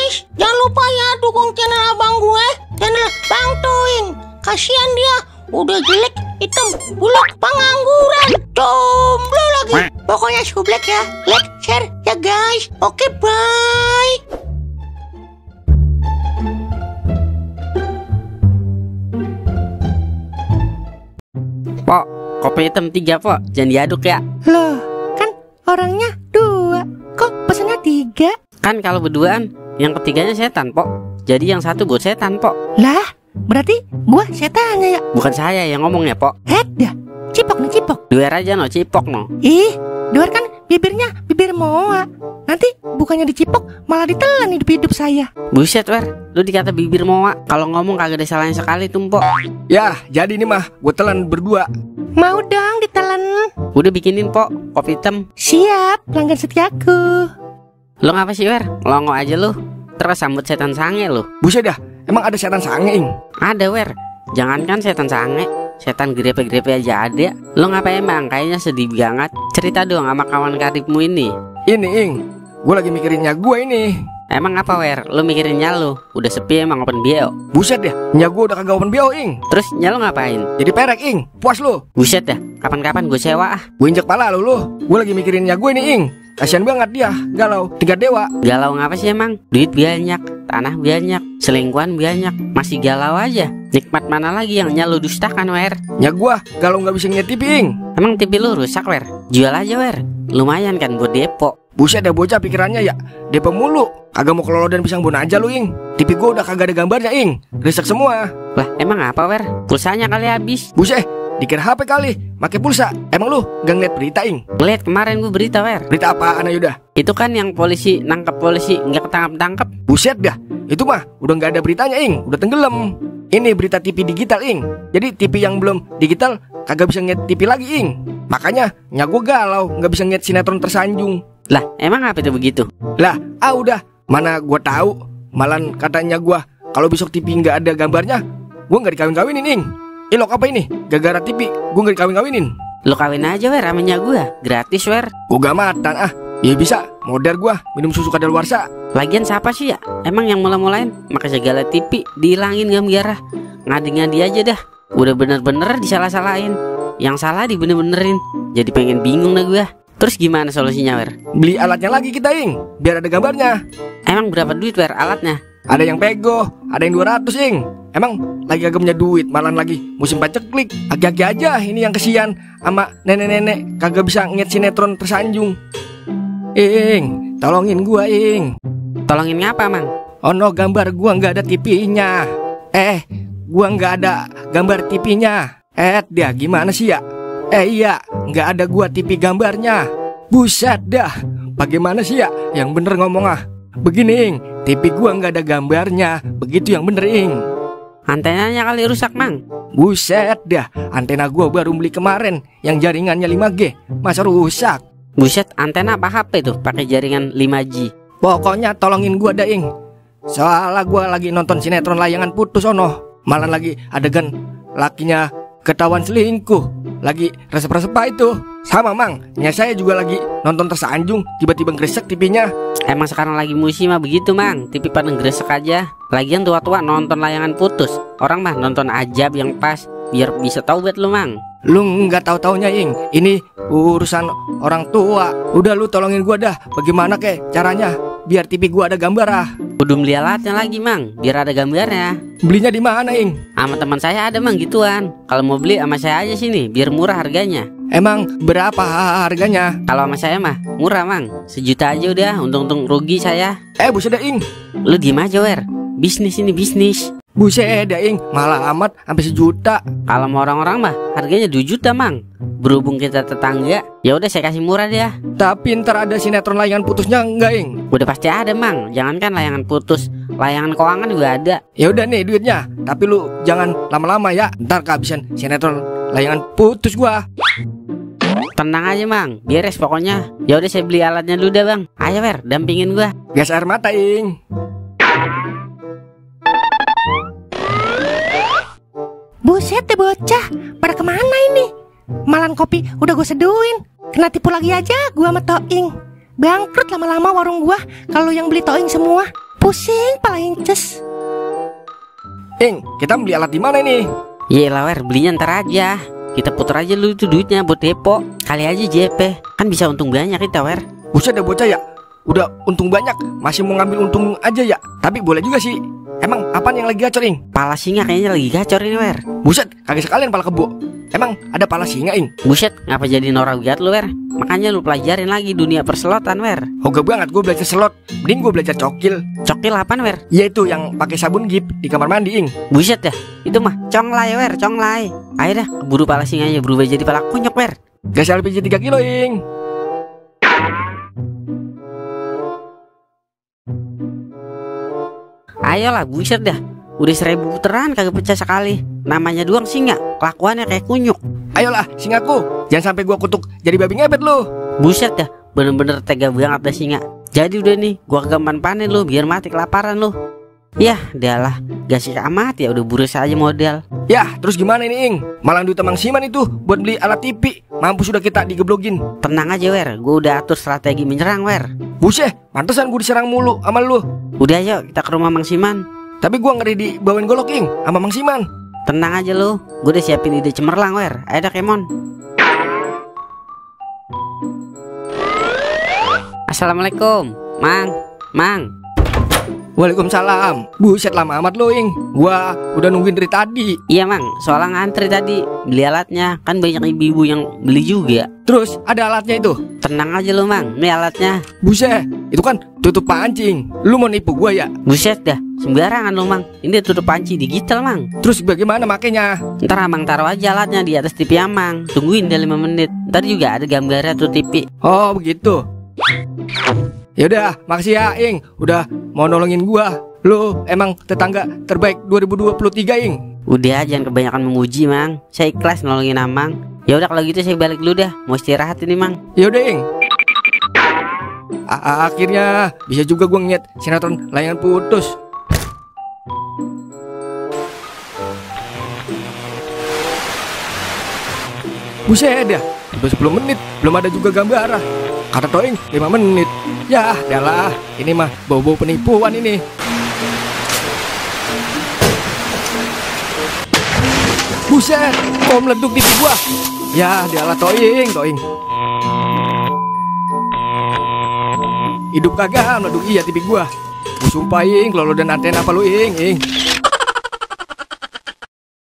guys, jangan lupa ya dukung channel abang gue, channel Bang Toing. Kasihan dia, udah jelek, hitam, buluk, pengangguran, jomblo lagi. Pokoknya sublek ya, like, share ya guys. Oke, bye. Pok, kopi hitam 3 pok, jangan diaduk ya. Loh, kan orangnya 2, kok pesannya 3? Kan kalau berduaan, yang ketiganya setan pok. Jadi yang satu buat setan pok. Lah, berarti gua setannya ya? Bukan saya yang ngomong ya pok. Dah, cipok nih cipok. Duer aja no, cipok no. Ih, Duar kan bibirnya bibir moa. Nanti bukannya dicipok malah ditelan hidup-hidup saya. Buset wer, lu dikata bibir moa. Kalau ngomong kagak ada salahnya sekali tuh pok. Ya, jadi ini mah gue telan berdua. Mau dong ditelan. Udah bikinin pok, kopi hitam. Siap, pelanggan setiaku. Lu ngapa sih wer, longo aja lu. Terus sambut setan sange lu. Buset dah, emang ada setan sange, Ing? Ada wer, jangankan setan sange, setan grepe-grepe aja ada. Lu ngapa emang? Kayaknya sedih banget. Cerita dong sama kawan karibmu ini. Ini, Ing, gue lagi mikirinnya gue ini. Emang apa wer? Lu mikirinnya lu? Udah sepi emang open bio. Buset dah, nya gue udah kagak open bio, Ing. Terus nyalo ngapain? Jadi perek, Ing. Puas lu. Buset dah, kapan-kapan gue sewa ah. Gue injek pala lu. Gue lagi mikirinnya gue nih, Ing. Kasian banget dia, galau, tingkat dewa. Galau ngapa sih emang? Duit banyak, tanah banyak, selingkuhan banyak, masih galau aja. Nikmat mana lagi yang lu dustakan wer? Nya gue galau gak bisa ngeliat TV, Ing. Emang TV lu rusak wer? Jual aja wer, lumayan kan buat depo. Buset dah bocah pikirannya ya, depo mulu. Kagak mau kelolo dan pisang bon aja lu, Ing. TV gue udah kagak ada gambarnya, Ing. Riset semua. Lah emang apa wer? Pulsanya kali habis. Buset, dikira HP kali, make pulsa. Emang lu gak ngeliat berita, Ing? Ngeliat kemarin gue berita wer. Berita apaan ayo dah? Itu kan yang polisi nangkep polisi nggak ketangkep-tangkep. Buset dah, itu mah udah gak ada beritanya, Ing. Udah tenggelam. Ini berita TV digital, Ing. Jadi TV yang belum digital kagak bisa ngeliat TV lagi, Ing. Makanya nya gue galau, gak bisa ngeliat sinetron tersanjung. Lah emang apa itu begitu? Lah, udah, mana gue tahu. Malan katanya gue kalau besok TV nggak ada gambarnya, gue nggak dikawin-kawinin, Ing. Ilok apa ini? Gara-gara TV gue nggak dikawin-kawinin. Lu kawin aja wer ramenya gue, gratis wer. Gue gak matan ah. Ya bisa, modern gue minum susu kadaluarsa. Lagian siapa sih ya? Emang yang mula-mulain maka segala TV dihilangin gambarah. Ngadi-ngadi aja dah. Udah bener-bener disalah-salahin. Yang salah dibener-benerin. Jadi pengen bingung dah gue. Terus gimana solusinya wer? Beli alatnya lagi kita, Ing, biar ada gambarnya. Emang berapa duit wer alatnya? Ada yang pego, ada yang 200, Ing. Emang lagi kagak punya duit, malan lagi musim paceklik. Agi-agi aja ini yang kesian sama nenek-nenek kagak bisa ngeliat sinetron tersanjung. Ing, tolongin gua, Ing. Tolongin ngapa mang? Oh no, gambar gua nggak ada TV-nya. Gua nggak ada gambar TV-nya. Dia gimana sih ya? Iya, nggak ada gua TV gambarnya. Buset dah, bagaimana sih ya? Yang bener ngomong ah. Begini, Ing, TV gua nggak ada gambarnya. Begitu yang bener, Ing. Antenanya kali rusak mang. Buset dah, antena gua baru beli kemarin yang jaringannya 5G. Masa rusak? Buset, antena apa HP tuh pakai jaringan 5G? Pokoknya tolongin gua dah, Ing. Soalnya gua lagi nonton sinetron layangan putus ono. Malah lagi adegan lakinya ketahuan selingkuh. Lagi resep-resep itu. Sama mang, nya saya juga lagi nonton tersanjung, tiba-tiba ngresek TV-nya. Emang sekarang lagi musim mah begitu mang, TV pada ngresek aja. Lagian tua-tua nonton layangan putus. Orang mah nonton ajab yang pas, biar bisa taubat lu mang. Lu nggak tahu-taunya, Ing. Ini urusan orang tua. Udah lu tolongin gua dah. Bagaimana kek caranya biar TV gua ada gambar ah. Udah beli alatnya lagi mang, biar ada gambarnya. Belinya di mana, Ing? Sama teman saya ada mang gituan. Kalau mau beli sama saya aja sini, biar murah harganya. Emang berapa harganya? Kalau sama saya mah murah mang, 1 juta aja udah. Untung-untung rugi saya. Buset dah, Ing. Lu diem aja wer, bisnis ini bisnis. Buset dah, Ing, malah amat sampai 1 juta. Kalau mau orang-orang mah harganya 2 juta mang. Berhubung kita tetangga, ya udah saya kasih murah dia. Tapi ntar ada sinetron layangan putusnya enggak, Ing? Udah pasti ada mang, jangankan layangan putus, layangan keuangan juga ada. Ya udah nih duitnya, tapi lu jangan lama-lama ya. Ntar kehabisan sinetron layangan putus gua. Tenang aja mang, beres pokoknya. Ya udah saya beli alatnya dulu dah bang. Ayo wer, dampingin gua. Gas air mata, Ing. Buset deh bocah, pada kemana ini? Malan kopi udah gue seduin. Kena tipu lagi aja gua sama Toing. Bangkrut lama-lama warung gua kalau yang beli Toing semua. Pusing pala inces. Ing, kita beli alat di mana ini? Yelah wer, belinya ntar aja. Kita putar aja lu itu duitnya buat depo. Kali aja JP, kan bisa untung banyak kita wer. Buset dah bocah ya. Udah untung banyak, masih mau ngambil untung aja ya. Tapi boleh juga sih. Emang apaan yang lagi gacor, Ing? Pala singa kayaknya lagi gacor ini wer. Buset, kagak sekalian pala kebo. Emang ada pala singa, Ing? Buset, ngapa jadi norak banget lu wer? Makanya lu pelajarin lagi dunia perselotan wer. Hoga banget gue belajar slot. Mending gue belajar cokil. Cokil apaan wer? Ya itu yang pakai sabun gip di kamar mandi, Ing. Buset dah, itu mah conglay wer, conglay. Ayo dah, keburu pala singanya berubah jadi pala kunyuk wer. Gas LPG 3 kilo, Ing. Ayolah, buset dah. Udah 1000 putaran kagak pecah sekali. Namanya doang singa, kelakuannya kayak kunyuk. Ayolah, singaku. Jangan sampai gua kutuk jadi babi ngepet lu. Buset dah, bener-bener tega banget dah singa. Jadi udah nih, gua kegaman panen lu biar mati kelaparan lu. Yah, dialah, gak sih amat ya udah burus aja modal. Yah, terus gimana ini, Ing? Malang duit Mang Siman itu buat beli alat TV. Mampus sudah kita digeblogin. Tenang aja wer, gua udah atur strategi menyerang wer. Buset, pantesan gua diserang mulu sama lu. Udah yuk, kita ke rumah Mang Siman. Tapi gua ngeri dibawain golok, Ing, sama Mang Siman. Tenang aja lu, gua udah siapin ide cemerlang wer. Ayo dah Kemon. Assalamualaikum, Mang. Waalaikumsalam. Buset, lama amat lo, Ing. Gua udah nungguin dari tadi. Iya Mang, soalnya ngantri tadi beli alatnya. Kan banyak ibu-ibu yang beli juga. Terus ada alatnya itu. Tenang aja lu Mang, ini alatnya. Buset, itu kan tutup pancing. Lu mau nipu gua ya? Buset dah, sembarangan lu Mang. Ini tutup panci digital Mang. Terus bagaimana makainya? Ntar Abang taruh aja alatnya di atas TV Amang. Tungguin deh 5 menit. Ntar juga ada gambarnya tuh TV. Oh begitu. Yaudah, makasih ya, Ing. Udah mau nolongin gua. Lu emang tetangga terbaik 2023, Ing. Udah, jangan kebanyakan memuji Mang. Saya ikhlas nolongin Amang. Ya udah kalau gitu saya balik dulu dah. Mau istirahat ini Mang. Yaudah, Ing. Akhirnya bisa juga gua ngeliat sinetron Layangan Putus. Buset dah, udah 10 menit belum ada juga gambar. Kata Toing 5 menit. Ya, adalah ini mah bau-bau penipuan ini. Buset, kok meleduk TV gua? Ya, dialah Toing. Hidup kagak meleduk iya TV gua. Gua sumpah, Ing, kalau lu dan antena apa lu, Ing.